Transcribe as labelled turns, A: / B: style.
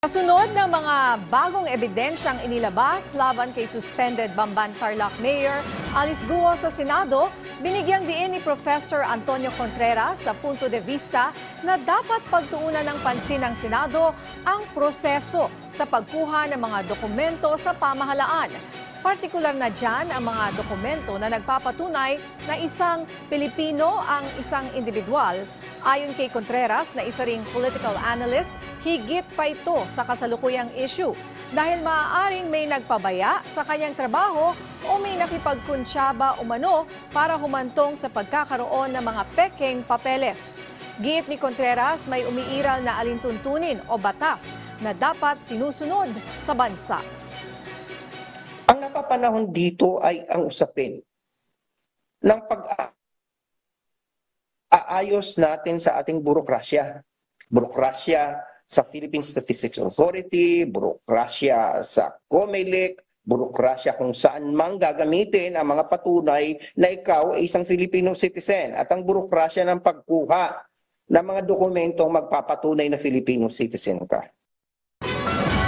A: Kasunod ng mga bagong ebidensyang inilabas laban kay suspended Bamban Tarlac Mayor Alice Guo sa Senado, binigyang diin ni Professor Antonio Contreras sa punto de vista na dapat pagtuunan ng pansin ng Senado ang proseso sa pagkuha ng mga dokumento sa pamahalaan. Partikular na dyan ang mga dokumento na nagpapatunay na isang Pilipino ang isang individual. Ayon kay Contreras na isa ring political analyst, higit pa ito sa kasalukuyang issue dahil maaaring may nagpabaya sa kanyang trabaho o may nakipagkuntsaba umano para humantong sa pagkakaroon ng mga pekeng papeles. Giit ni Contreras may umiiral na alintuntunin o batas na dapat sinusunod sa bansa.
B: Ang napapanahon dito ay ang usapin ng pag-aayos natin sa ating burokrasya. Burokrasya sa Philippine Statistics Authority, burokrasya sa COMELEC, burokrasya kung saan mang gagamitin ang mga patunay na ikaw ay isang Filipino citizen at ang burokrasya ng pagkuha ng mga dokumentong magpapatunay na Filipino citizen ka.